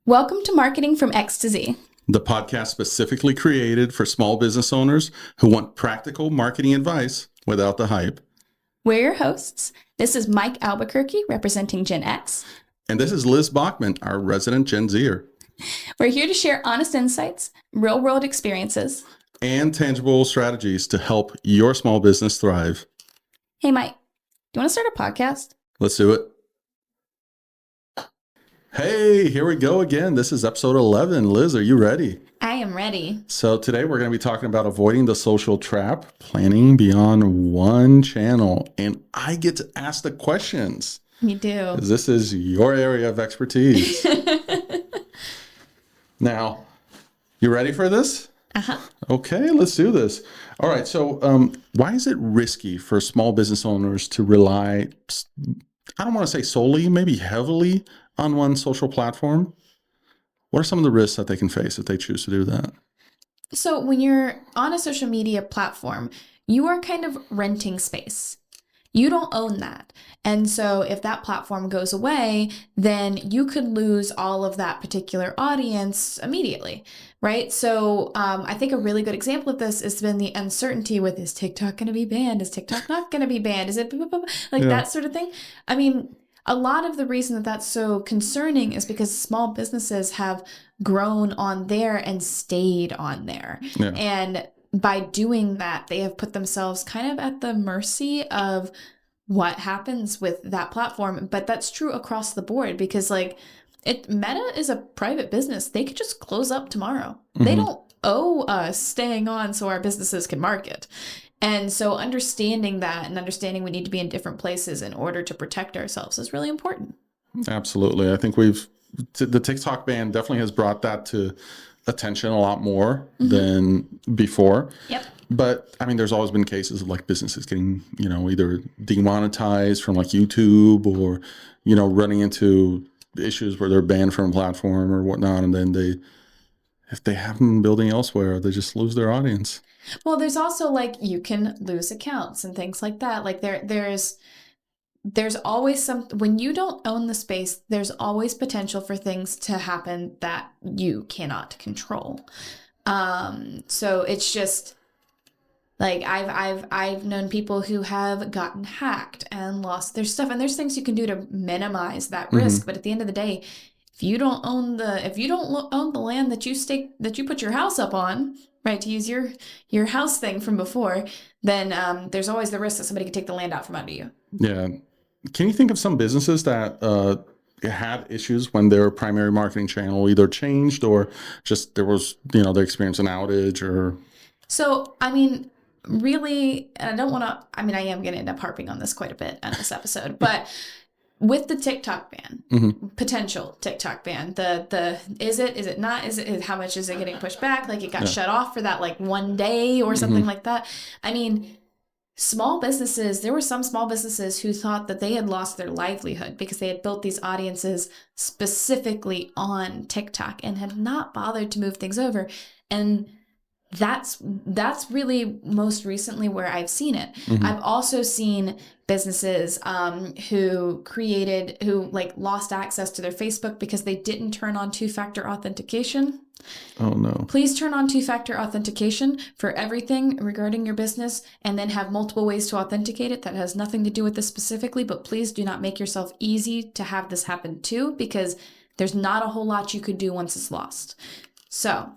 Welcome to Marketing from X to Z. The podcast specifically created for small business owners who want practical marketing advice without the hype. We're your hosts. This is Mike Albuquerque representing Gen X. And this is Liz Bachman, our resident Gen Zer. We're here to share honest insights, real-world experiences, and tangible strategies to help your small business thrive. Hey, Mike, do you want to start a podcast? Let's do it. Hey, here we go again. This is episode 11. Liz, are you ready? I am ready. So today we're going to be talking about avoiding the social trap, planning beyond one channel. And I get to ask the questions. You do. This is your area of expertise. Now, you ready for this? Uh-huh. Okay, let's do this. All right. So why is it risky for small business owners to rely, I don't want to say solely, maybe heavily on one social platform? What are some of the risks that they can face if they choose to do that? So when you're on a social media platform, you are kind of renting space. You don't own that. And so if that platform goes away, then you could lose all of that particular audience immediately, right? So I think a really good example of this has been the uncertainty with, is TikTok going to be banned? Is TikTok not going to be banned? Is it that sort of thing? I mean, a lot of the reason that that's so concerning is because small businesses have grown on there and stayed on there. Yeah. And by doing that, they have put themselves kind of at the mercy of what happens with that platform. But that's true across the board because Meta is a private business. They could just close up tomorrow. Mm-hmm. They don't owe us staying on so our businesses can market. And so understanding that and understanding we need to be in different places in order to protect ourselves is really important. Absolutely. I think the TikTok ban definitely has brought that to attention a lot more than before. Yep. But I mean, there's always been cases of businesses getting, either demonetized from YouTube or, running into issues where they're banned from a platform or whatnot. And then if they have them building elsewhere, they just lose their audience. Well, there's also you can lose accounts and things like that. There's always when you don't own the space, there's always potential for things to happen that you cannot control. So it's just I've known people who have gotten hacked and lost their stuff, and there's things you can do to minimize that risk. But at the end of the day, if you don't own the land that you put your house up on, right, to use your house thing from before, then there's always the risk that somebody could take the land out from under you. Yeah. Can you think of some businesses that had issues when their primary marketing channel either changed or just there was, they experienced an outage or? So, I mean, really, I don't want to, I am going to end up harping on this quite a bit on this episode, but with the TikTok ban, potential TikTok ban, is it not, how much is it getting pushed back? It got shut off for that one day or something like that. I mean, there were some small businesses who thought that they had lost their livelihood because they had built these audiences specifically on TikTok and had not bothered to move things over. And that's really most recently where I've seen it. I've also seen businesses who lost access to their Facebook because they didn't turn on two-factor authentication. Oh no. Please turn on two-factor authentication for everything regarding your business and then have multiple ways to authenticate it. That has nothing to do with this specifically, but please do not make yourself easy to have this happen too, because there's not a whole lot you could do once it's lost. So,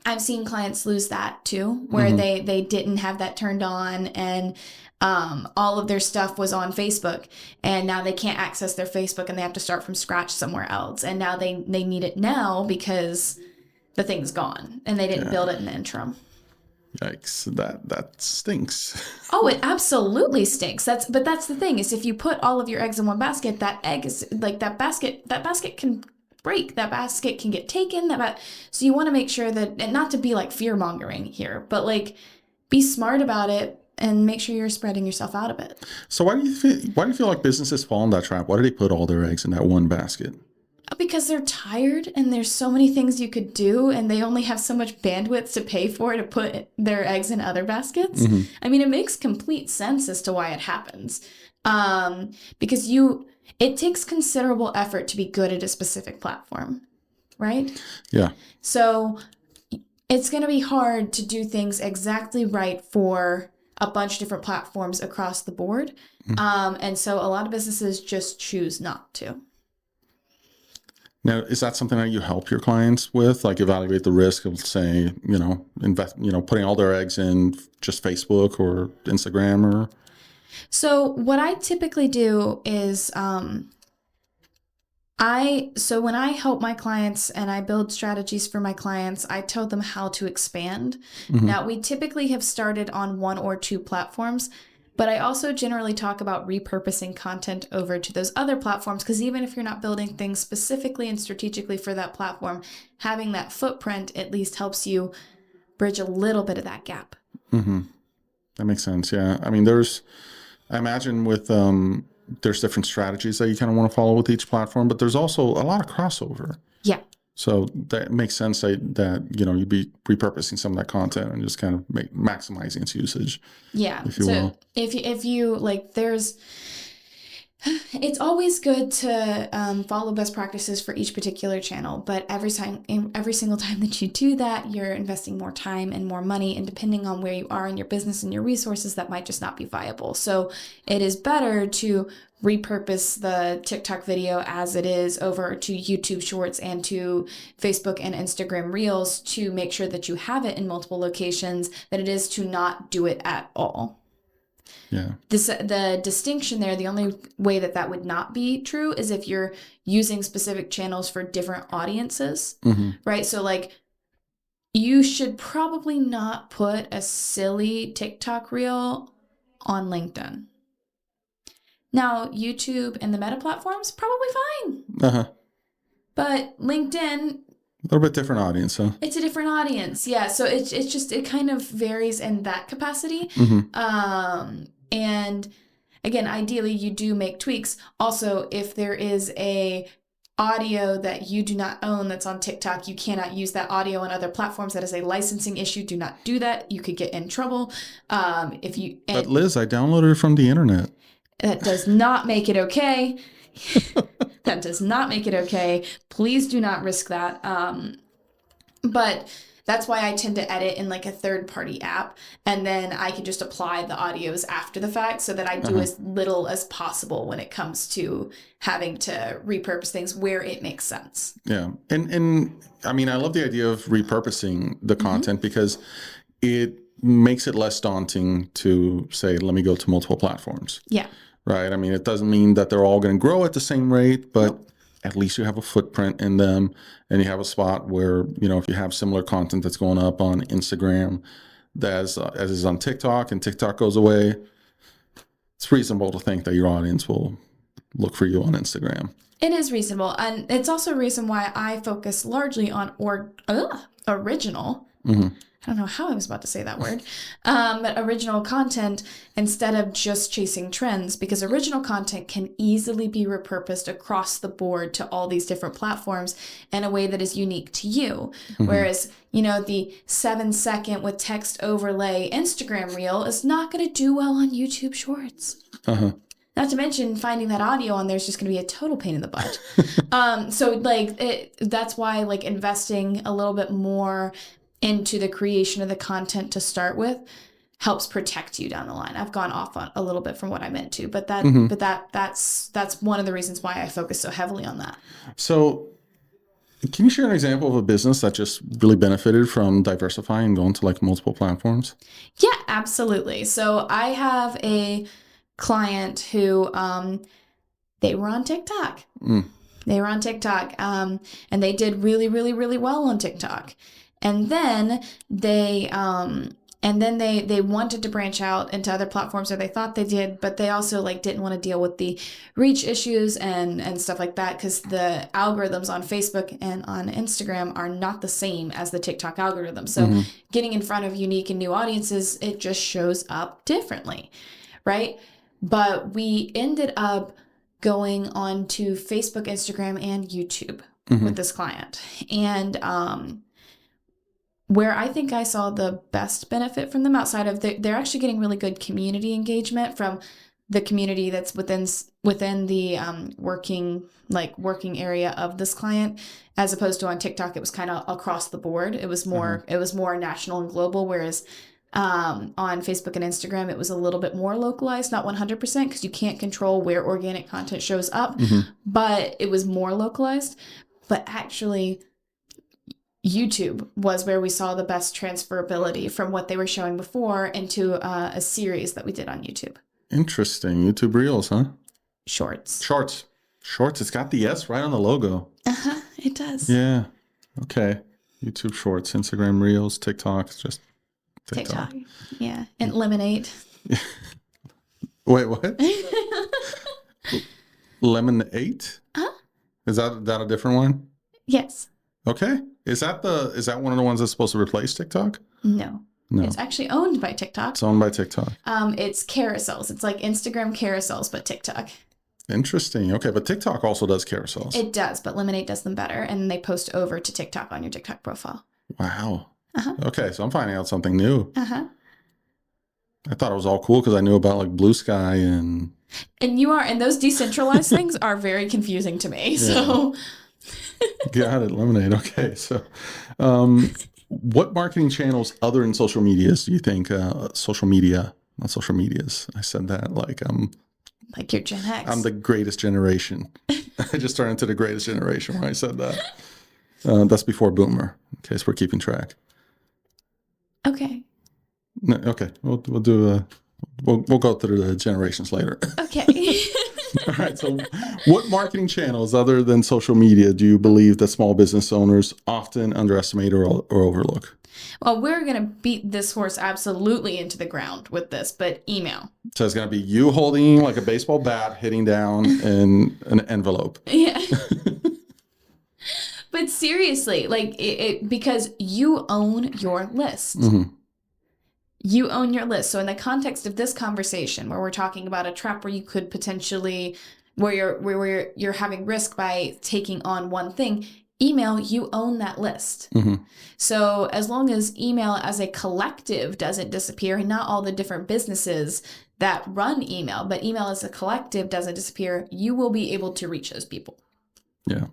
I've seen clients lose that too, where they didn't have that turned on and all of their stuff was on Facebook and now they can't access their Facebook and they have to start from scratch somewhere else. And now they need it now because the thing's gone and they didn't build it in the interim. Yikes, that stinks. Oh, it absolutely stinks. That's the thing is if you put all of your eggs in one basket, that egg is that basket can break, that basket can get taken, so you want to make sure that, and not to be fear mongering here, but be smart about it and make sure you're spreading yourself out a bit. So why do you feel like businesses fall in that trap? Why do they put all their eggs in that one basket? Because they're tired and there's so many things you could do and they only have so much bandwidth to pay for to put their eggs in other baskets. I mean, it makes complete sense as to why it happens. Because it takes considerable effort to be good at a specific platform, right? Yeah. So it's going to be hard to do things exactly right for a bunch of different platforms across the board. And so a lot of businesses just choose not to. Now, is that something that you help your clients with, like evaluate the risk of, say, putting all their eggs in just Facebook or Instagram or? So what I typically do is when I help my clients and I build strategies for my clients, I tell them how to expand. Now, we typically have started on 1 or 2 platforms, but I also generally talk about repurposing content over to those other platforms, because even if you're not building things specifically and strategically for that platform, having that footprint at least helps you bridge a little bit of that gap. That makes sense. Yeah. I mean, I imagine there's different strategies that you kind of want to follow with each platform, but there's also a lot of crossover. Yeah. So that makes sense that you'd be repurposing some of that content and just kind of maximizing its usage. Yeah. If you will. If you like, it's always good to follow best practices for each particular channel, but every single time that you do that, you're investing more time and more money, and depending on where you are in your business and your resources, that might just not be viable. So it is better to repurpose the TikTok video as it is over to YouTube Shorts and to Facebook and Instagram Reels to make sure that you have it in multiple locations than it is to not do it at all. Yeah. The distinction there, the only way that would not be true is if you're using specific channels for different audiences, right? So like, you should probably not put a silly TikTok reel on LinkedIn. Now, YouTube and the Meta platforms, probably fine. But LinkedIn, a little bit different audience, huh? It's a different audience. Yeah. So it kind of varies in that capacity. And again, ideally you do make tweaks. Also, if there is a audio that you do not own that's on TikTok, you cannot use that audio on other platforms. That is a licensing issue. Do not do that. You could get in trouble. But Liz, I downloaded it from the internet. That does not make it okay. That does not make it okay. Please do not risk that. But that's why I tend to edit in like a third-party app, and then I can just apply the audios after the fact so that I do as little as possible when it comes to having to repurpose things where it makes sense. Yeah. And I mean, I love the idea of repurposing the content because it makes it less daunting to say, let me go to multiple platforms. Yeah. Right. I mean, it doesn't mean that they're all going to grow at the same rate, but at least you have a footprint in them, and you have a spot where, if you have similar content that's going up on Instagram as is on TikTok, and TikTok goes away, it's reasonable to think that your audience will look for you on Instagram. It is reasonable. And it's also a reason why I focus largely on original. I don't know how I was about to say that word, but original content instead of just chasing trends, because original content can easily be repurposed across the board to all these different platforms in a way that is unique to you. Whereas, the 7-second with text overlay Instagram reel is not going to do well on YouTube Shorts. Not to mention finding that audio on there is just going to be a total pain in the butt. So that's why investing a little bit more into the creation of the content to start with helps protect you down the line. I've gone off on a little bit from what I meant to, but that's one of the reasons why I focus so heavily on that. So can you share an example of a business that just really benefited from diversifying and going to multiple platforms? Yeah, absolutely. So I have a client who they were on TikTok. They were on TikTok and they did really, really, really well on TikTok. And then they wanted to branch out into other platforms, or they thought they did, but they also didn't want to deal with the reach issues and stuff like that, because the algorithms on Facebook and on Instagram are not the same as the TikTok algorithm. So getting in front of unique and new audiences, it just shows up differently, right? But we ended up going on to Facebook, Instagram, and YouTube with this client. And where I think I saw the best benefit from them, outside of they're actually getting really good community engagement from the community that's within the working area of this client, as opposed to on TikTok, it was kind of across the board. It was more national and global, whereas on Facebook and Instagram, it was a little bit more localized, not 100%, because you can't control where organic content shows up, but it was more localized. But actually, YouTube was where we saw the best transferability from what they were showing before into a series that we did on YouTube. Interesting. YouTube Reels, huh? Shorts. It's got the S right on the logo. It does. Yeah. Okay. YouTube Shorts, Instagram Reels, TikTok. It's just TikTok. Yeah. And Lemonade. Wait, what? Lemonade? Huh? Is that a different one? Yes. Okay. Is that one of the ones that's supposed to replace TikTok? No. It's actually owned by TikTok. It's owned by TikTok. It's carousels. It's like Instagram carousels, but TikTok. Interesting. Okay, but TikTok also does carousels. It does, but Lemonade does them better, and they post over to TikTok on your TikTok profile. Wow. Okay, so I'm finding out something new. I thought it was all cool because I knew about like Blue Sky and those decentralized things are very confusing to me. Yeah. So got it, Lemonade. Okay, so what marketing channels other than social medias do you think social media, not social medias? I said that like you're Gen X. I'm the greatest generation. I just turned into the greatest generation when I said that. That's before Boomer, in case we're keeping track. Okay. No, okay, we'll do we'll go through the generations later. Okay. All right. So, what marketing channels other than social media do you believe that small business owners often underestimate or overlook? Well, we're going to beat this horse absolutely into the ground with this, but email. So it's going to be you holding like a baseball bat, hitting down in an envelope. Yeah. But seriously, like because you own your list. You own your list. So in the context of this conversation, where we're talking about a trap where you could potentially, where you're having risk by taking on one thing, email, you own that list. So as long as email as a collective doesn't disappear, and not all the different businesses that run email, but email as a collective doesn't disappear, you will be able to reach those people. Yeah.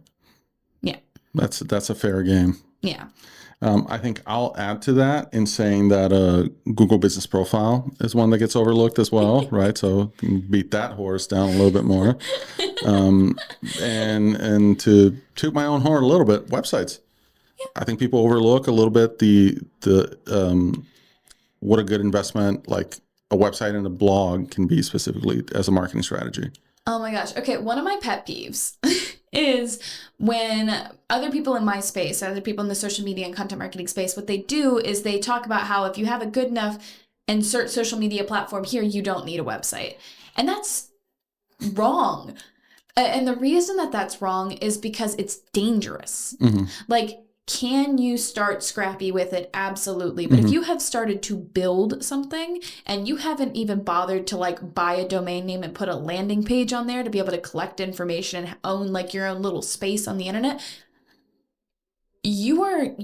Yeah. That's a fair game. Yeah. I think I'll add to that in saying that Google Business Profile is one that gets overlooked as well, right? So beat that horse down a little bit more. And to toot my own horn a little bit, websites. Yeah. I think people overlook a little bit the what a good investment like a website and a blog can be specifically as a marketing strategy. Oh my gosh. Okay, one of my pet peeves is when other people in my space, other people in the social media and content marketing space, what they do is they talk about how if you have a good enough insert social media platform here, you don't need a website. And that's wrong. And the reason that that's wrong is because it's dangerous. Like, can you start scrappy with it? Absolutely. But if you have started to build something and you haven't even bothered to like buy a domain name and put a landing page on there to be able to collect information and own like your own little space on the internet, you are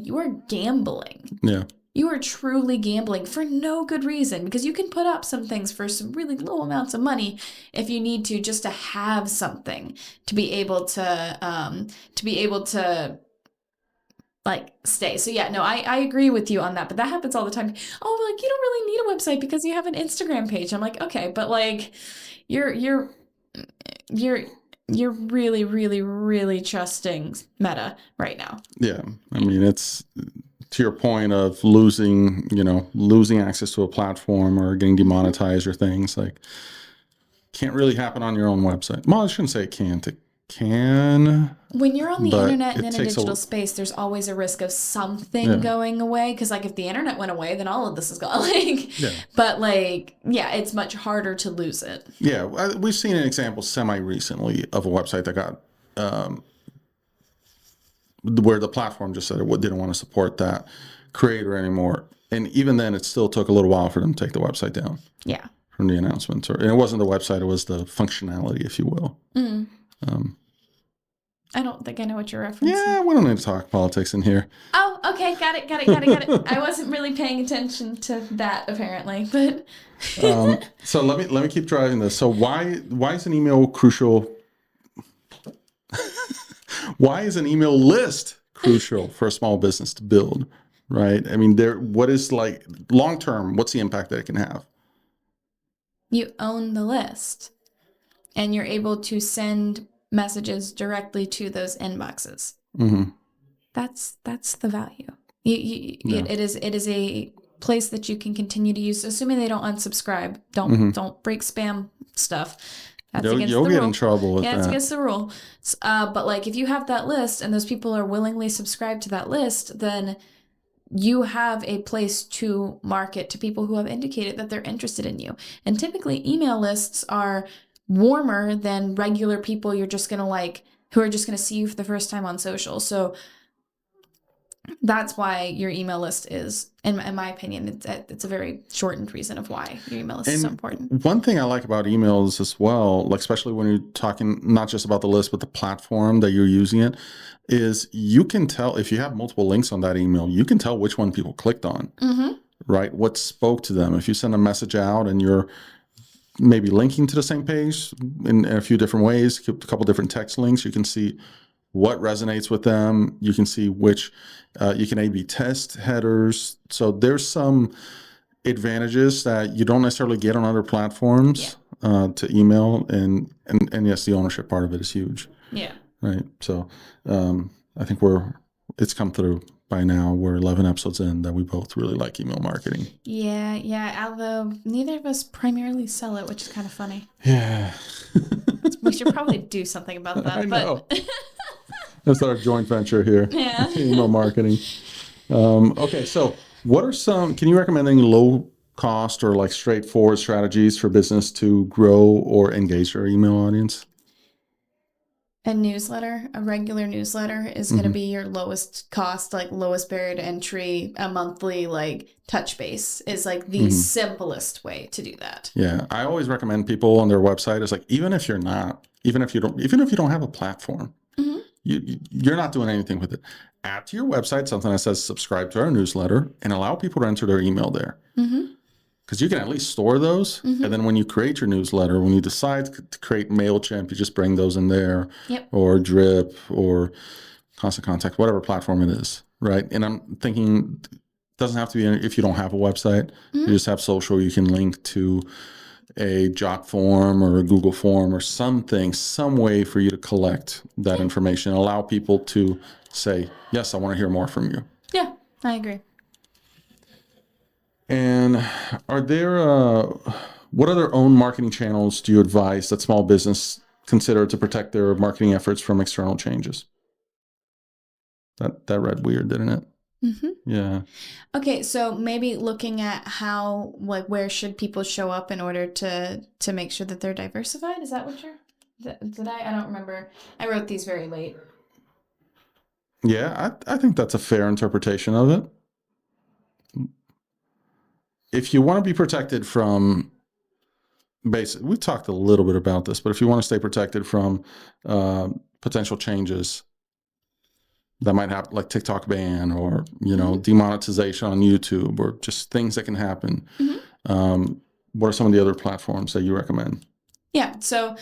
gambling. Yeah. You are truly gambling for no good reason, because you can put up some things for some really low amounts of money if you need to, just to have something to be able to like stay. So yeah, no, I agree with you on that, but that happens all the time. Oh, like you don't really need a website because you have an Instagram page. I'm like, okay, but like you're really, really, really trusting Meta right now. Yeah. I mean, it's to your point of losing access to a platform or getting demonetized or things like can't really happen on your own website. Well, I shouldn't say it can't. It can. When you're on the internet and in a digital space, there's always a risk of something going away. Because like if the internet went away, then all of this is gone. But like, yeah, it's much harder to lose it. Yeah, we've seen an example semi-recently of a website that got where the platform just said it didn't want to support that creator anymore. And even then, it still took a little while for them to take the website down. Yeah. From the announcement. And it wasn't the website, it was the functionality, if you will. I don't think I know what you're referencing. Yeah, we don't need to talk politics in here. Oh, okay. Got it. I wasn't really paying attention to that apparently, but So let me keep driving this. So why is an email crucial? Why is an email list crucial for a small business to build? Right? I mean, what is like long term? What's the impact that it can have? you own the list and you're able to send messages directly to those inboxes. Mm-hmm. That's the value. It is a place that you can continue to use, assuming they don't unsubscribe. Don't break spam stuff. That's against the rule. You'll get in trouble with that. Yeah, it's against the rule. But like if you have that list and those people are willingly subscribed to that list, then you have a place to market to people who have indicated that they're interested in you. And typically email lists are warmer than regular people you're just going to like, who are just going to see you for the first time on social. So that's why your email list is, in my opinion, it's a very shortened reason of why your email list is so important. One thing I like about emails as well, like especially when you're talking not just about the list, but the platform that you're using it, is you can tell if you have multiple links on that email, you can tell which one people clicked on, right? What spoke to them. If you send a message out and you're maybe linking to the same page in a few different ways, a couple different text links, you can see what resonates with them. You can see which, you can A/B test headers. So there's some advantages that you don't necessarily get on other platforms to email. And yes, the ownership part of it is huge. Yeah. Right. So I think it's come through by now. We're 11 episodes in that we both really like email marketing. Yeah. Although neither of us primarily sell it, which is kind of funny. Yeah. We should probably do something about that. I know. That's our joint venture here. Yeah. Email marketing. Okay, so can you recommend any low cost or like straightforward strategies for business to grow or engage their email audience? A regular newsletter is going to be your lowest cost, like lowest barrier to entry. A monthly like touch base is like the simplest way to do that. Yeah, I always recommend people on their website is like even if you don't have a platform, you're not doing anything with it. Add to your website something that says subscribe to our newsletter and allow people to enter their email there. Because you can at least store those. And then when you create your newsletter, when you decide to create MailChimp, you just bring those in there or Drip or Constant Contact, whatever platform it is, right? And I'm thinking it doesn't have to be if you don't have a website. You just have social, you can link to a Jot form or a Google form or something, some way for you to collect that information, allow people to say, yes, I want to hear more from you. Yeah, I agree. And are there, what other own marketing channels do you advise that small business consider to protect their marketing efforts from external changes? That read weird, didn't it? Yeah. Okay, so maybe looking at how, like, where should people show up in order to make sure that they're diversified? Is that what did I don't remember. I wrote these very late. Yeah, I think that's a fair interpretation of it. If you want to be protected from we talked a little bit about this, but if you want to stay protected from potential changes that might happen, like TikTok ban or, demonetization on YouTube or just things that can happen, what are some of the other platforms that you recommend? Yeah. So,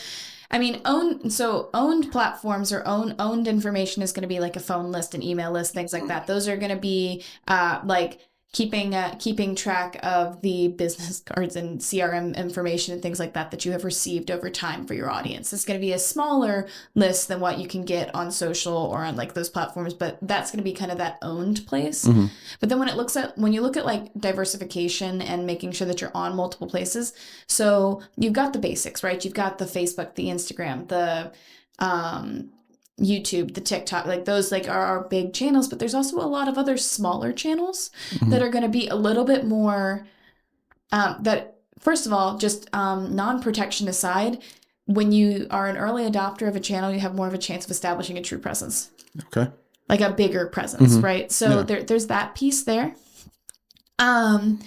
I mean, owned platforms or owned information is going to be like a phone list, an email list, things like that. Those are going to be like keeping track of the business cards and CRM information and things like that you have received over time for your audience. It's going to be a smaller list than what you can get on social or on like those platforms, but that's going to be kind of that owned place. But then when you look at like diversification and making sure that you're on multiple places, so you've got the basics, right? You've got the Facebook, the Instagram, the YouTube, the TikTok, like those like are our big channels, but there's also a lot of other smaller channels that are going to be a little bit more that first of all, just non-protection aside, when you are an early adopter of a channel, you have more of a chance of establishing a true presence. Okay. Like a bigger presence, right? So there's that piece there. And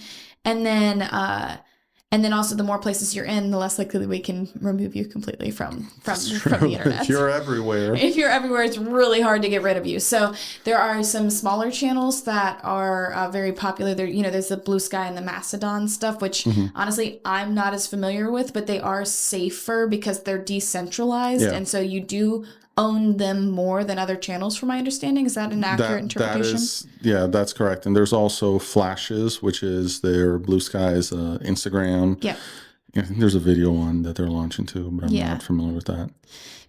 then And then also, the more places you're in, the less likely we can remove you completely from the internet. If you're everywhere. If you're everywhere, it's really hard to get rid of you. So there are some smaller channels that are very popular. There, there's the Blue Sky and the Mastodon stuff, which honestly I'm not as familiar with, but they are safer because they're decentralized, and so you do own them more than other channels, from my understanding. Is that an accurate interpretation? That's correct. And there's also Flashes, which is their Blue Sky's Instagram. Yeah. There's a video one that they're launching too, but I'm not familiar with that.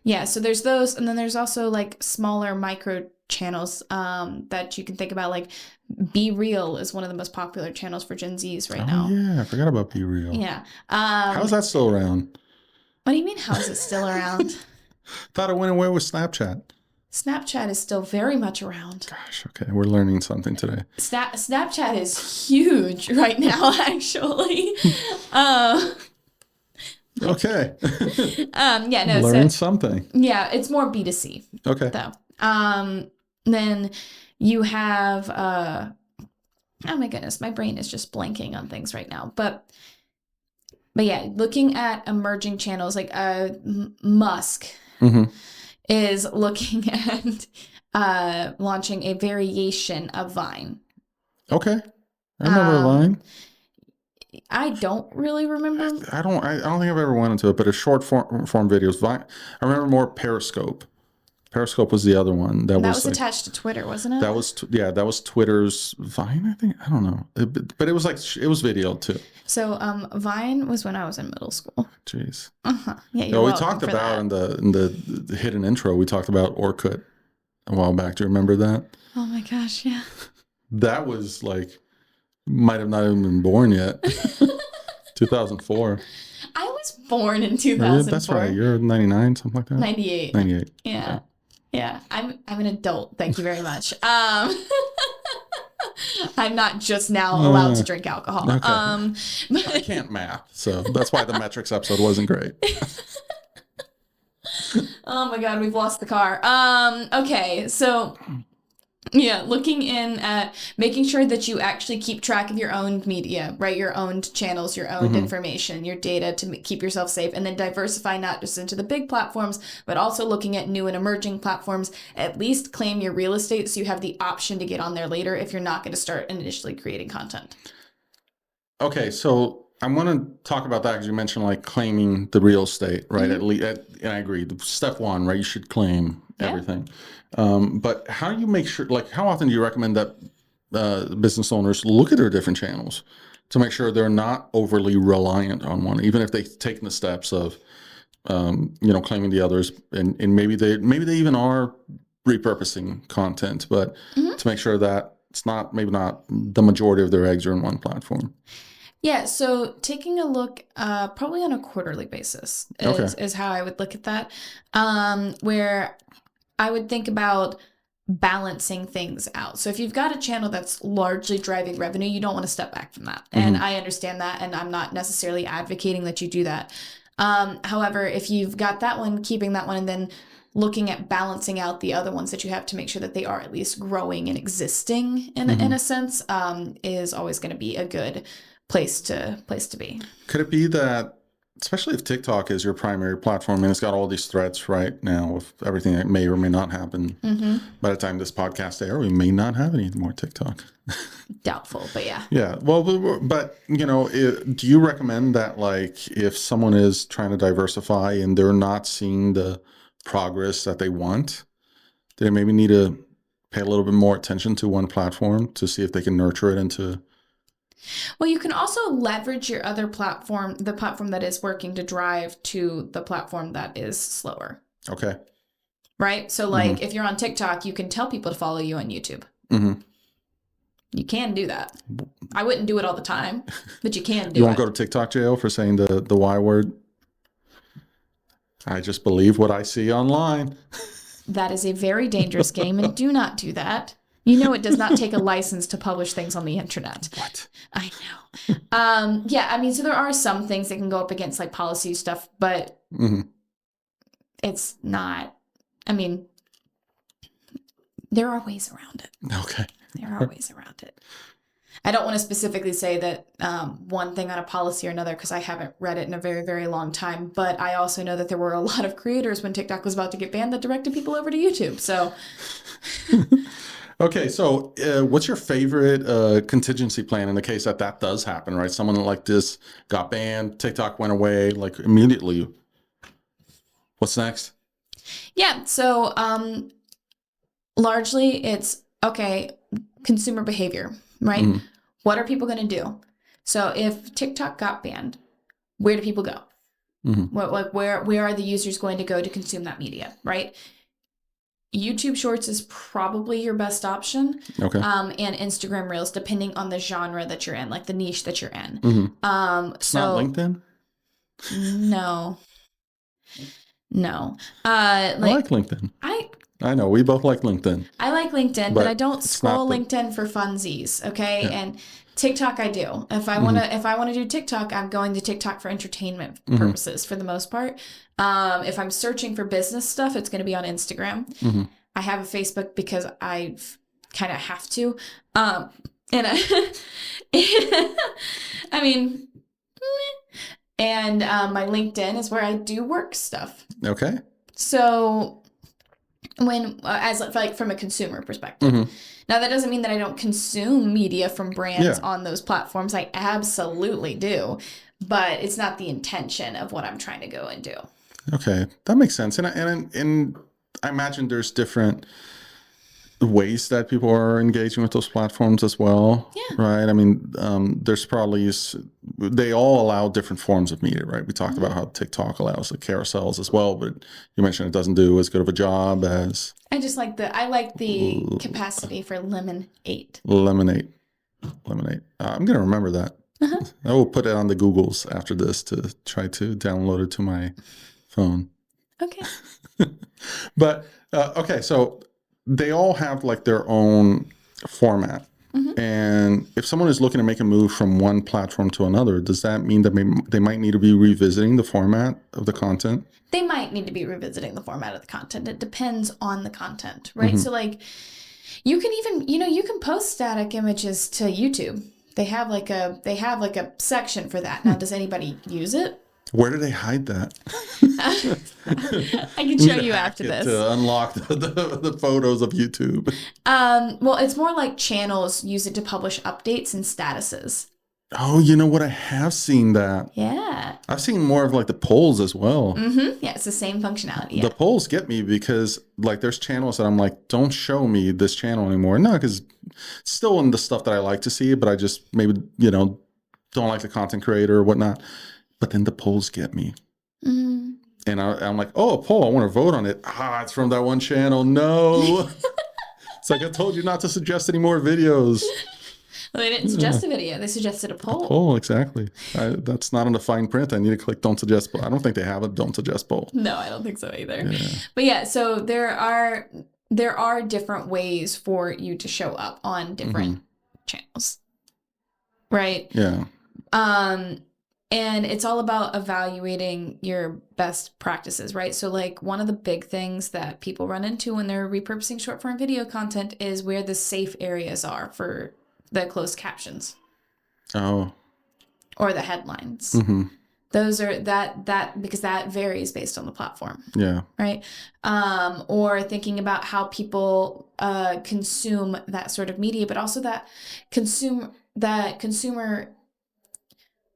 Yeah, so there's those, and then there's also like smaller micro channels that you can think about. Like Be Real is one of the most popular channels for Gen Zs right now. Yeah, I forgot about Be Real. Yeah. How's that still around? What do you mean, how is it still around? Thought it went away with Snapchat. Snapchat is still very much around. Gosh, okay, we're learning something today. Snapchat is huge right now, actually. Okay. Learn something. Yeah, it's more B2C. Okay. Though. Then you have oh my goodness, my brain is just blanking on things right now. But yeah, looking at emerging channels like Musk is looking at launching a variation of Vine. Okay. I remember Vine. I don't really remember. I don't think I've ever went into it, but it's short form videos. Vine. I remember more Periscope. Periscope was the other one that was attached to Twitter, wasn't it? That was Twitter's Vine, I think. I don't know, but it was video too. So Vine was when I was in middle school. Jeez. Yeah, we talked about in the hidden intro. We talked about Orkut a while back. Do you remember that? Oh my gosh, yeah. That was like, might have not even been born yet. 2004. I was born in 2004. That's right. You're 99, something like that. 98. 98. Yeah. Yeah. I'm an adult. Thank you very much. I'm not just now allowed to drink alcohol. Okay. I can't math, so that's why the metrics episode wasn't great. Oh my God, we've lost the car. Okay, so yeah, looking in at making sure that you actually keep track of your own media, right? Your own channels, your own information, your data to keep yourself safe, and then diversify not just into the big platforms, but also looking at new and emerging platforms. At least claim your real estate so you have the option to get on there later if you're not going to start initially creating content. Okay, so I want to talk about that because you mentioned like claiming the real estate, right? At least, and I agree. Step one, right? You should claim everything. But how do you make sure, like, how often do you recommend that business owners look at their different channels to make sure they're not overly reliant on one, even if they've taken the steps of, claiming the others, and maybe they even are repurposing content, but to make sure that it's maybe not the majority of their eggs are in one platform. Yeah, so taking a look probably on a quarterly basis is how I would look at that, where I would think about balancing things out. So if you've got a channel that's largely driving revenue, you don't want to step back from that. And I understand that, and I'm not necessarily advocating that you do that. However, if you've got that one, keeping that one, and then looking at balancing out the other ones that you have to make sure that they are at least growing and existing in a sense, is always going to be a good place to be. Could it be that, especially if TikTok is your primary platform and it's got all these threats right now with everything that may or may not happen, by the time this podcast airs, we may not have any more TikTok. Doubtful, but yeah. Yeah. Well, but do you recommend that, like, if someone is trying to diversify and they're not seeing the progress that they want, they maybe need to pay a little bit more attention to one platform to see if they can nurture it into... Well, you can also leverage your other platform, the platform that is working, to drive to the platform that is slower. Okay. Right? So, like, if you're on TikTok, you can tell people to follow you on YouTube. You can do that. I wouldn't do it all the time, but you can do it. You won't go to TikTok jail for saying the Y word? I just believe what I see online. That is a very dangerous game, and do not do that. You know, it does not take a license to publish things on the internet. What? I know. Yeah, I mean, so there are some things that can go up against like policy stuff, but it's not, I mean, there are ways around it. Okay. There are ways around it. I don't want to specifically say that one thing on a policy or another because I haven't read it in a very, very long time. But I also know that there were a lot of creators when TikTok was about to get banned that directed people over to YouTube. So, Okay, so what's your favorite contingency plan in the case that that does happen, right? Someone like this got banned, TikTok went away, like immediately. What's next? yeah. So, largely it's okay, consumer behavior, right? Mhm. What are people going to do? So, if TikTok got banned, where do people go? Mhm. Where are the users going to go to consume that media, right? YouTube Shorts is probably your best option, Okay. and Instagram Reels, depending on the genre that you're in, like the niche that you're in. It's not LinkedIn? No, no. I like LinkedIn. I know, we both like LinkedIn. I like LinkedIn, but I don't it's scroll not LinkedIn for funsies, okay? Yeah. And TikTok I do. If I wanna do TikTok, I'm going to TikTok for entertainment purposes for the most part. If I'm searching for business stuff, it's gonna be on Instagram. I have a Facebook because I kind of have to. And I mean, and my LinkedIn is where I do work stuff. Okay. So when as like from a consumer perspective. Now that doesn't mean that I don't consume media from brands on those platforms. I absolutely do, but it's not the intention of what I'm trying to go and do. Okay, that makes sense. And I imagine there's different ways that people are engaging with those platforms as well. Yeah. Right. I mean, there's probably they all allow different forms of media, right? We talked about how TikTok allows the carousels as well, but you mentioned it doesn't do as good of a job as I like the capacity for lemonade. Lemonade. I'm gonna remember that. I will put it on the Googles after this to try to download it to my phone. Okay. But okay, so they all have like their own format. And if someone is looking to make a move from one platform to another, does that mean that they might need to be revisiting the format of the content? They might need to be revisiting the format of the content. It depends on the content, right? So like you can even, you can post static images to YouTube. They have like a section for that. Now, does anybody use it? Where do they hide that? I can show you after this. To unlock the photos of YouTube. Well, it's more like channels use it to publish updates and statuses. Oh, you know what? I have seen that. Yeah. I've seen more of like the polls as well. Yeah, it's the same functionality. Yeah. The polls get me because like there's channels that I'm like, don't show me this channel anymore. No, because it's still in the stuff that I like to see, but I just maybe, don't like the content creator or whatnot. But then the polls get me. And I'm like, oh, a poll, I want to vote on it. It's from that one channel. No. It's like I told you not to suggest any more videos. Well, they didn't suggest a video. They suggested a poll. A poll, exactly. That's not in the fine print. I need to click don't suggest poll. I don't think they have a don't suggest poll. No, I don't think so either. Yeah. But yeah, so there are different ways for you to show up on different channels. Right? Yeah. And it's all about evaluating your best practices, right? So like one of the big things that people run into when they're repurposing short form video content is where the safe areas are for the closed captions. Oh. Or the headlines. Those are that because that varies based on the platform. Yeah. Right. Or thinking about how people consume that sort of media, but also that consumer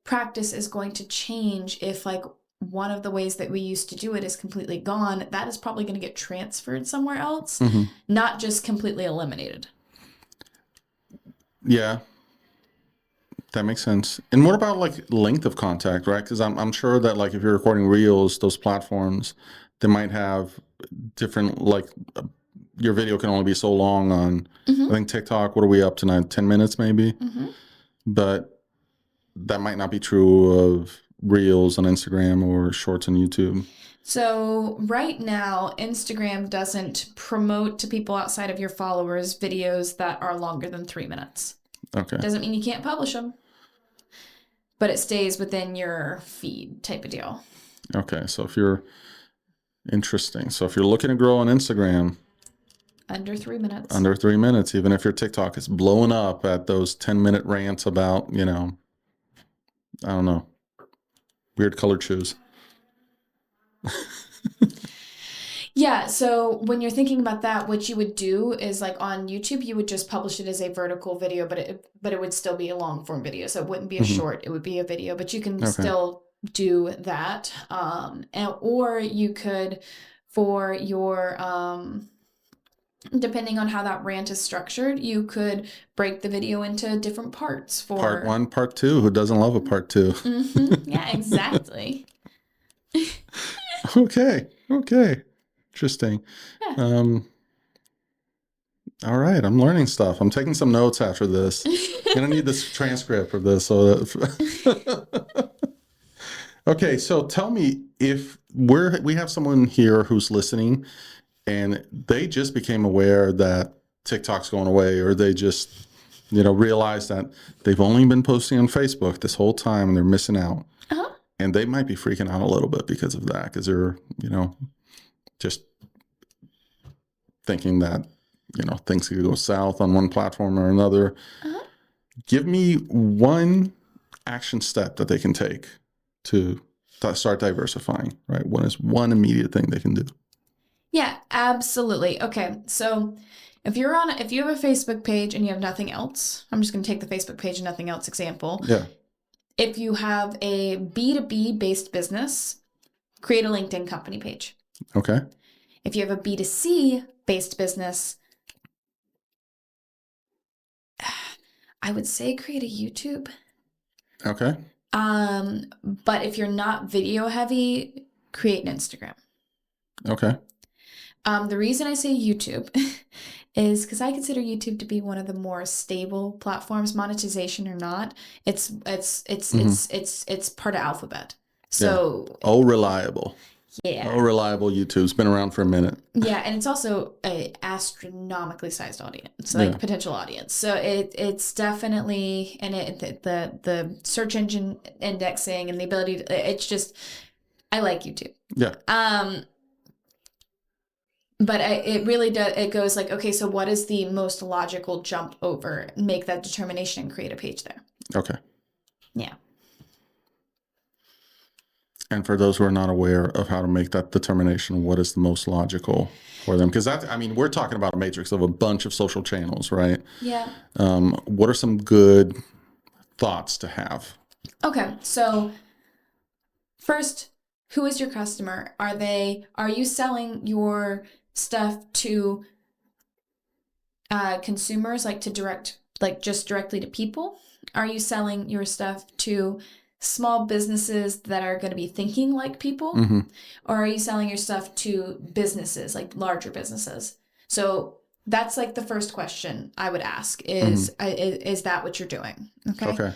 practice is going to change if like one of the ways that we used to do it is completely gone. That is probably going to get transferred somewhere else, not just completely eliminated. Yeah. That makes sense. And what about like length of contact, right? Because I'm sure that like if you're recording reels, those platforms, they might have different like your video can only be so long on. I think TikTok. What are we up to now? 10 minutes maybe. But that might not be true of reels on Instagram or shorts on YouTube. So right now, Instagram doesn't promote to people outside of your followers videos that are longer than 3 minutes. Okay. Doesn't mean you can't publish them, but it stays within your feed type of deal. Okay. So if you're looking to grow on Instagram, Under 3 minutes. Under 3 minutes, even if your TikTok is blowing up at those 10-minute rants about, I don't know, weird colored shoes. Yeah, so when you're thinking about that, what you would do is like on YouTube, you would just publish it as a vertical video, but it would still be a long form video. So it wouldn't be a short, it would be a video, but you can still do that. Or you could, for your, depending on how that rant is structured, you could break the video into different parts for part 1, part 2. Who doesn't love a part 2? Yeah, exactly. Okay. Interesting. Yeah. All right, I'm learning stuff. I'm taking some notes after this. I'm gonna need this transcript of this. So okay, so tell me, if we have someone here who's listening and they just became aware that TikTok's going away, or they just realize that they've only been posting on Facebook this whole time and they're missing out. And they might be freaking out a little bit because of that, because they're just thinking that things could go south on one platform or another. Give me one action step that they can take to start diversifying, right? What is one immediate thing they can do? Yeah, absolutely. Okay, so if you have a Facebook page and you have nothing else, I'm just going to take the Facebook page and nothing else example. Yeah. If you have a B2B based business, create a LinkedIn company page. Okay. If you have a B2C based business, I would say create a YouTube. Okay. But if you're not video heavy, create an Instagram. Okay. The reason I say YouTube is because I consider YouTube to be one of the more stable platforms, monetization or not. It's part of Alphabet. So reliable. Yeah. Reliable YouTube's been around for a minute. Yeah, and it's also a astronomically sized audience, like potential audience. So it's definitely, and the search engine indexing and the ability to, it's just, I like YouTube. Yeah. But it really does, it goes like, okay, so what is the most logical jump over? Make that determination and create a page there. Okay. Yeah. And for those who are not aware of how to make that determination, what is the most logical for them? Because we're talking about a matrix of a bunch of social channels, right? Yeah. What are some good thoughts to have? Okay, so first, who is your customer? Are you selling your stuff to consumers, like just directly to people? Are you selling your stuff to small businesses that are going to be thinking like people? Mm-hmm. Or are you selling your stuff to businesses, like larger businesses? So that's like the first question I would ask is, mm-hmm. Is that what you're doing? Okay.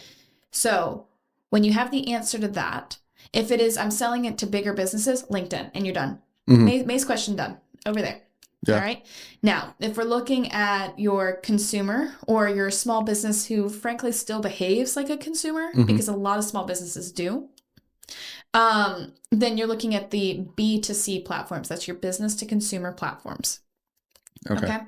So when you have the answer to that, if it is, I'm selling it to bigger businesses, LinkedIn, and you're done. Mm-hmm. May's question done over there. Yeah. All right. Now, if we're looking at your consumer or your small business who frankly still behaves like a consumer, mm-hmm. because a lot of small businesses do, then you're looking at the B2C platforms. That's your business to consumer platforms. Okay.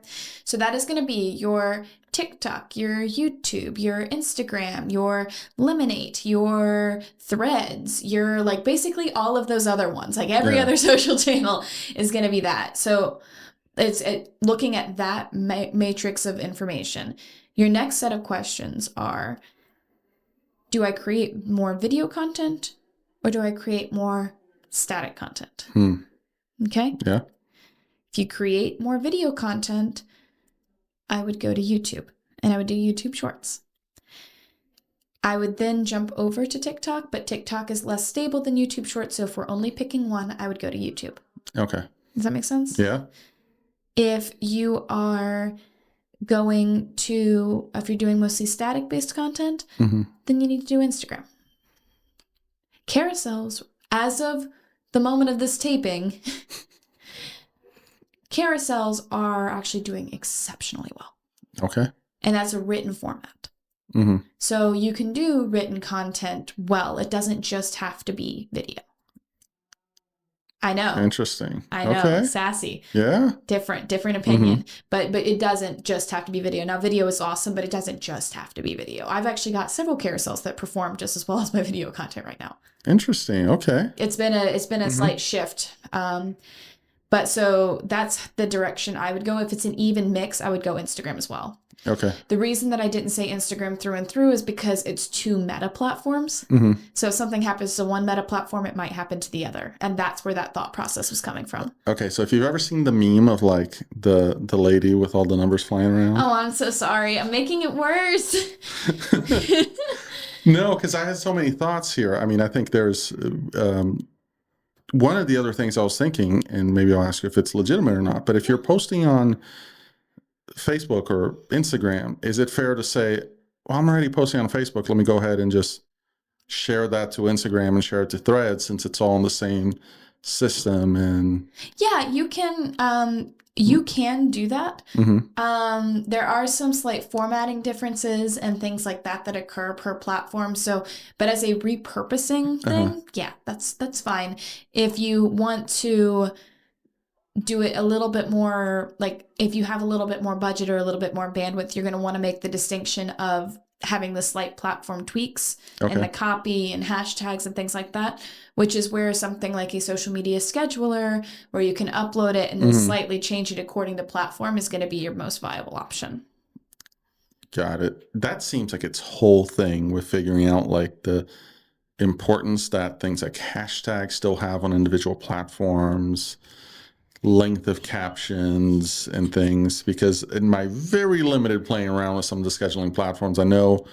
So that is going to be your TikTok, your YouTube, your Instagram, your Lemonade, your Threads, your basically all of those other ones. Like every other social channel is going to be that. So it's looking at that matrix of information. Your next set of questions are, do I create more video content or do I create more static content? Okay? Yeah. If you create more video content, I would go to YouTube and I would do YouTube Shorts. I would then jump over to TikTok, but TikTok is less stable than YouTube Shorts. So if we're only picking one, I would go to YouTube. Okay. Does that make sense? Yeah. If you are if you're doing mostly static based content, mm-hmm. then you need to do Instagram. Carousels, as of the moment of this taping, carousels are actually doing exceptionally well. Okay. And that's a written format. Mm-hmm. So you can do written content well. It doesn't just have to be video. I know. Interesting. I know. Okay. Sassy. Yeah. Different opinion. But it doesn't just have to be video. Now, video is awesome, but it doesn't just have to be video. I've actually got several carousels that perform just as well as my video content right now. Interesting. Okay. It's been a slight shift. But so that's the direction I would go. If it's an even mix, I would go Instagram as well. Okay. The reason that I didn't say Instagram through and through is because it's two meta platforms. So if something happens to one meta platform, it might happen to the other. And that's where that thought process was coming from. Okay. So if you've ever seen the meme of like the lady with all the numbers flying around. Oh, I'm so sorry. I'm making it worse. No, because I had so many thoughts here. I mean, I think there's one of the other things I was thinking, and maybe I'll ask you if it's legitimate or not, but if you're posting on Facebook or Instagram, is it fair to say, well, I'm already posting on Facebook, let me go ahead and just share that to Instagram and share it to Threads since it's all in the same system? And yeah, you can do that. There are some slight formatting differences and things like that occur per platform. So, but as a repurposing thing, yeah, that's fine. If you want to do it a little bit more, like if you have a little bit more budget or a little bit more bandwidth, you're going to want to make the distinction of having the slight platform tweaks and the copy and hashtags and things like that, which is where something like a social media scheduler where you can upload it and then slightly change it according to platform is going to be your most viable option. Got it. That seems like its whole thing with figuring out like the importance that things like hashtags still have on individual platforms, length of captions and things, because in my very limited playing around with some of the scheduling platforms, I know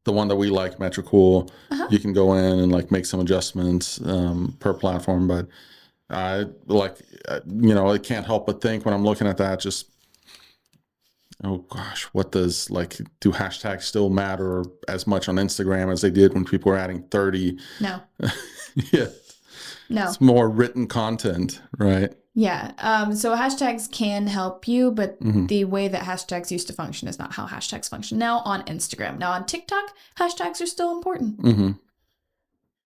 the one that we like, Metricool, you can go in and like make some adjustments per platform, but I I can't help but think when I'm looking at that, just, oh gosh, what does do hashtags still matter as much on Instagram as they did when people were adding 30? No. Yeah. No. It's more written content, right? Yeah. So hashtags can help you, but the way that hashtags used to function is not how hashtags function now on Instagram. Now on TikTok, hashtags are still important.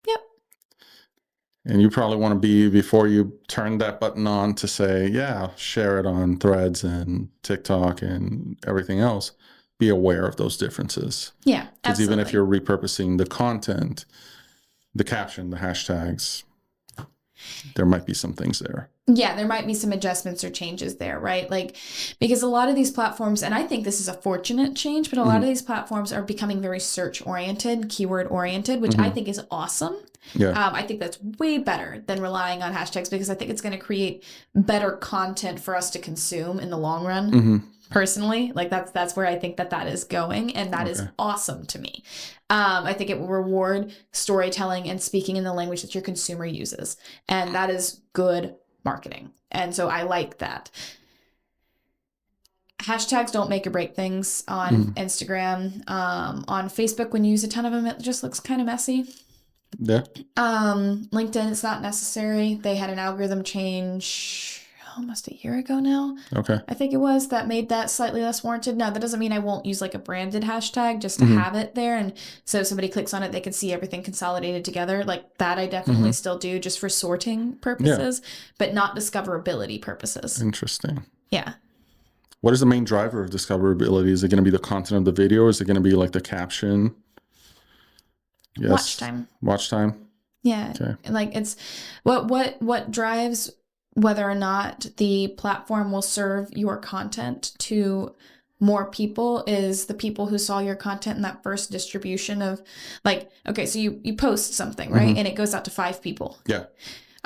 Yep. And you probably want to be, before you turn that button on to say, yeah, share it on Threads and TikTok and everything else, be aware of those differences. Yeah, because even if you're repurposing the content, the caption, the hashtags, there might be some things there. Yeah, there might be some adjustments or changes there, right? Like, because a lot of these platforms, and I think this is a fortunate change, but a lot of these platforms are becoming very search-oriented, keyword-oriented, which I think is awesome. Yeah. I think that's way better than relying on hashtags because I think it's going to create better content for us to consume in the long run. Personally, like that's where I think that is going, and that is awesome to me. I think it will reward storytelling and speaking in the language that your consumer uses, and that is good marketing. And so I like that. Hashtags don't make or break things on Instagram. On Facebook, when you use a ton of them, it just looks kind of messy. Yeah. LinkedIn, it's not necessary. They had an algorithm change almost a year ago now. Okay. I think it was, that made that slightly less warranted. Now, that doesn't mean I won't use like a branded hashtag just to have it there. And so if somebody clicks on it, they can see everything consolidated together. Like that I definitely still do just for sorting purposes, but not discoverability purposes. Interesting. Yeah. What is the main driver of discoverability? Is it going to be the content of the video? Or is it going to be like the caption? Yes. Watch time. Watch time. Yeah. Okay. Like it's what drives whether or not the platform will serve your content to more people is the people who saw your content in that first distribution of like, okay, so you post something, right? And it goes out to 5 people. Yeah.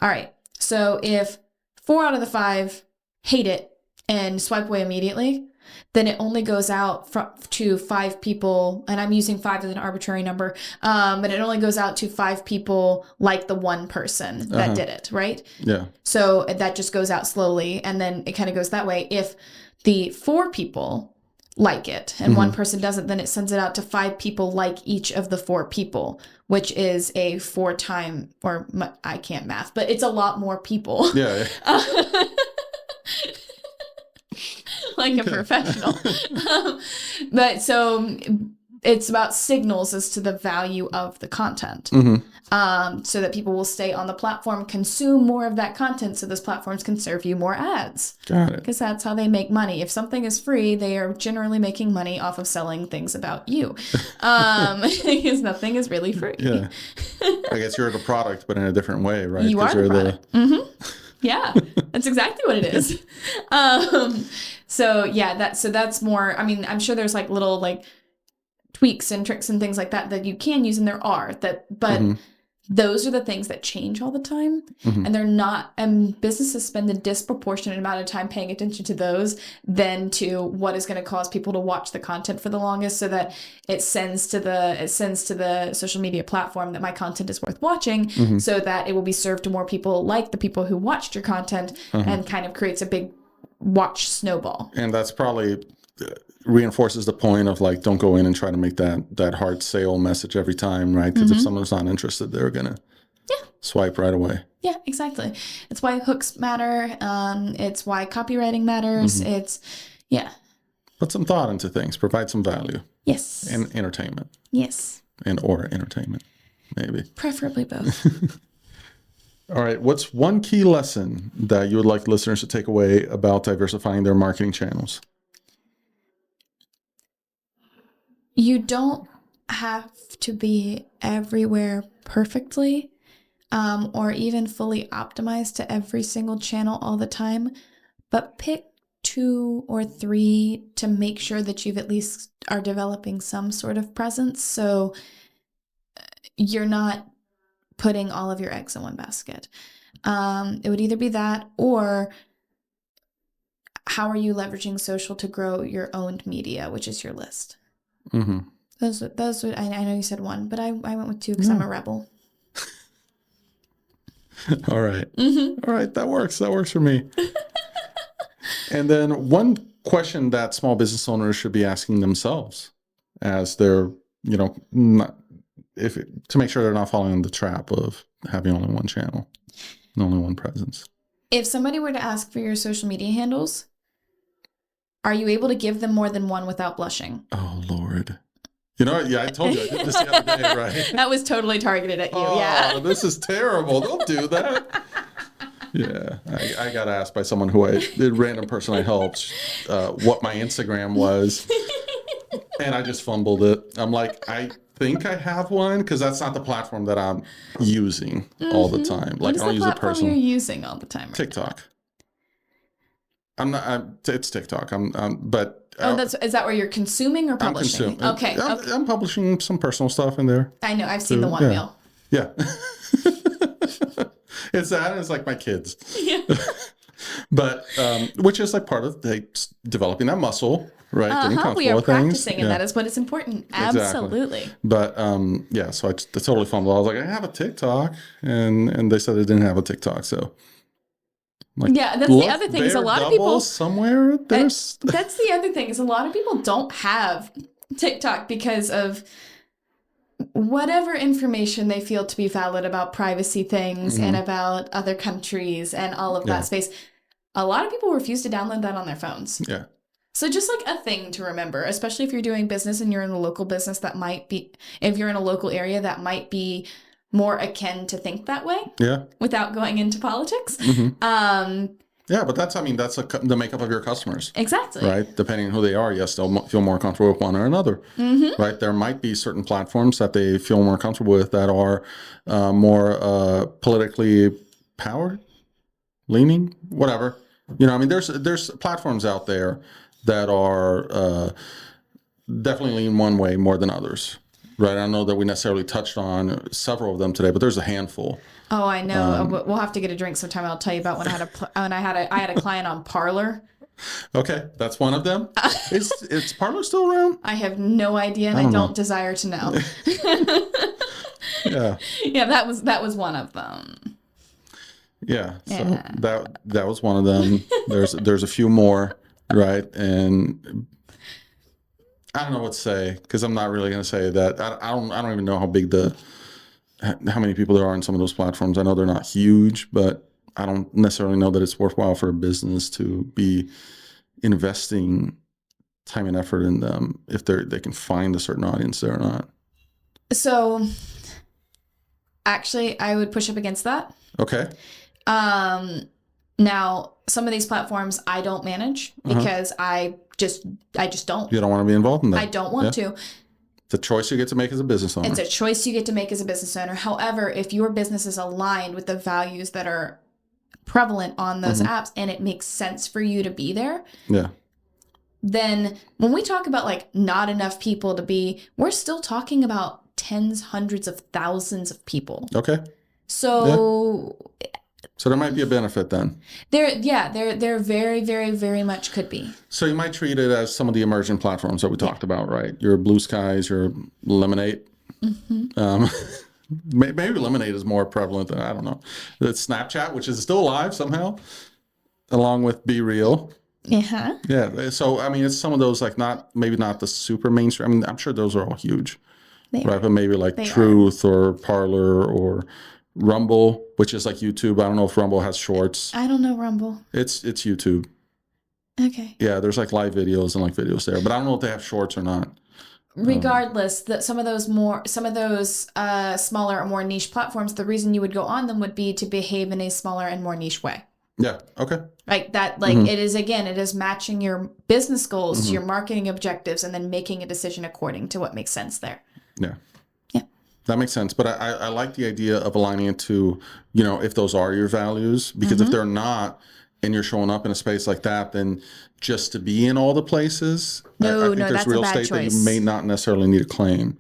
All right. So if 4 out of the 5 hate it and swipe away immediately, then it only goes out to 5 people, and I'm using 5 as an arbitrary number, but it only goes out to 5 people like the one person that did it, right? Yeah. So that just goes out slowly, and then it kind of goes that way. If the 4 people like it and one person doesn't, then it sends it out to 5 people like each of the 4 people, which is a 4 time, or I can't math, but it's a lot more people. Yeah. Like a professional. But so it's about signals as to the value of the content. So that people will stay on the platform, consume more of that content, so those platforms can serve you more ads. Got it. Because that's how they make money. If something is free, they are generally making money off of selling things about you. Because nothing is really free. Yeah. I guess you're the product, but in a different way, right? You are the product. Yeah, that's exactly what it is. So that's more, I mean, I'm sure there's like little like tweaks and tricks and things like that you can use, and there are but those are the things that change all the time, and they're not, and businesses spend a disproportionate amount of time paying attention to those than to what is going to cause people to watch the content for the longest, so that it sends to the social media platform that my content is worth watching, so that it will be served to more people like the people who watched your content, and kind of creates a big watch snowball. And that's probably reinforces the point of like, don't go in and try to make that hard sale message every time, right? Because if someone's not interested, they're gonna swipe right away. Yeah, exactly. It's why hooks matter. It's why copywriting matters. It's Put some thought into things. Provide some value. Yes. And entertainment. Yes. And or entertainment, maybe. Preferably both. All right. What's one key lesson that you would like listeners to take away about diversifying their marketing channels? You don't have to be everywhere perfectly, or even fully optimized to every single channel all the time, but pick 2 or 3 to make sure that you've at least are developing some sort of presence, so you're not putting all of your eggs in one basket. It would either be that, or how are you leveraging social to grow your owned media, which is your list. Those would, I know you said 1, but I went with 2 because I'm a rebel. All right. All right. That works for me. And then one question that small business owners should be asking themselves as they're, to make sure they're not falling in the trap of having only one channel and only one presence. If somebody were to ask for your social media handles, are you able to give them more than 1 without blushing? Oh, Lord. I told you I did this the other day, right? That was totally targeted at you, yeah. This is terrible. Don't do that. Yeah, I got asked by someone the random person I helped, what my Instagram was, and I just fumbled it. I'm like, I think I have one, because that's not the platform that I'm using all the time. Like, what is I don't the use it platform personally. you're using all the time? Right TikTok. now? I'm not. It's TikTok. But. Is that where you're consuming or publishing? Okay. I'm publishing some personal stuff in there. I know. I've seen the one wheel. Yeah. It's that, and it's like my kids. Yeah. But which is like part of developing that muscle, right? Getting comfortable we are with practicing, things. and that is what is important. Exactly. Absolutely. But so I totally fumbled. I was like, I have a TikTok, and they said they didn't have a TikTok, so. That's the other thing is a lot of people somewhere there's. That's the other thing is a lot of people don't have TikTok because of whatever information they feel to be valid about privacy things and about other countries and all of that space. A lot of people refuse to download that on their phones. Yeah. So just like a thing to remember, especially if you're doing business and you're in a local business if you're in a local area that might be more akin to think that way. Yeah. Without going into politics. But that's the makeup of your customers. Exactly. Right? Depending on who they are, yes, they'll feel more comfortable with one or another. Right? There might be certain platforms that they feel more comfortable with that are more politically powered, leaning, whatever. There's platforms out there that are definitely lean one way more than others. Right. I don't know that we necessarily touched on several of them today, but there's a handful. Oh, I know. We'll have to get a drink sometime. I'll tell you about when I had a client on Parler. Okay, that's one of them. Is Parler still around? I have no idea, and I don't desire to know. Yeah. Yeah, that was one of them. Yeah. So that was one of them. There's a few more, right? And I don't know what to say, because I'm not really going to say that. I don't even know how many people there are on some of those platforms. I know they're not huge, but I don't necessarily know that it's worthwhile for a business to be investing time and effort in them if they can find a certain audience there or not? So actually, I would push up against that. Okay. Now, some of these platforms I don't manage because I just don't. You don't want to be involved in that. I don't want to. It's a choice you get to make as a business owner. It's a choice you get to make as a business owner. However, if your business is aligned with the values that are prevalent on those apps and it makes sense for you to be there, then when we talk about like not enough people to be, we're still talking about tens, hundreds of thousands of people. Okay. So there might be a benefit then. There very, very, very much could be. So you might treat it as some of the emerging platforms that we talked about, right? Your Blue Skies, your Lemonade. Maybe Lemonade is more prevalent than, I don't know. It's Snapchat, which is still alive somehow, along with Be Real. Yeah. Yeah. So, I mean, it's some of those, like, maybe not the super mainstream. I mean, I'm sure those are all huge. Right. But maybe like Truth or Parler or Rumble, which is like YouTube. I don't know if Rumble has shorts. I don't know Rumble. It's YouTube. Okay. Yeah, there's like live videos and like videos there, but I don't know if they have shorts or not. Regardless, some of those smaller or more niche platforms, the reason you would go on them would be to behave in a smaller and more niche way. Yeah. Okay. Like that, like it is matching your business goals to your marketing objectives and then making a decision according to what makes sense there. Yeah. Yeah. That makes sense. But I like the idea of aligning it to, if those are your values, because if they're not, and you're showing up in a space like that, then just to be in all the places, I think there's real estate that you may not necessarily need to claim.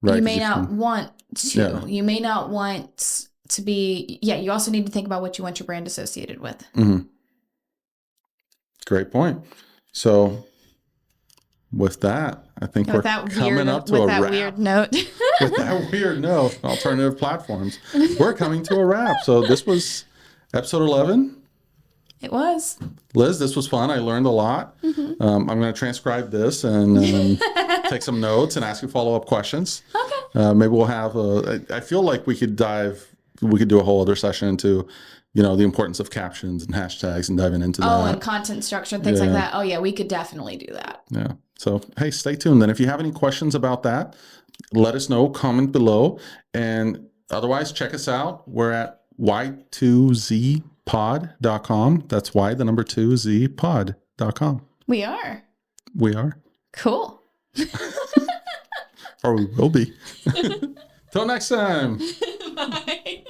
Right? You may not want to. Yeah. You may not want to be. Yeah. You also need to think about what you want your brand associated with. Great point. So with that, I think we're coming up to a wrap. Weird note. With that weird note, alternative platforms. We're coming to a wrap. So this was episode 11. It was. Liz, this was fun. I learned a lot. I'm going to transcribe this and take some notes and ask you follow-up questions. Okay. Maybe we'll have I feel like we could do a whole other session into, the importance of captions and hashtags and diving into that. Oh, and content structure and things like that. Oh, yeah, we could definitely do that. Yeah. So, hey, stay tuned. Then if you have any questions about that, let us know, comment below. And otherwise, check us out. We're at y2zpod.com. That's y2zpod.com. We are. We are. Cool. Or we will be. Till next time. Bye.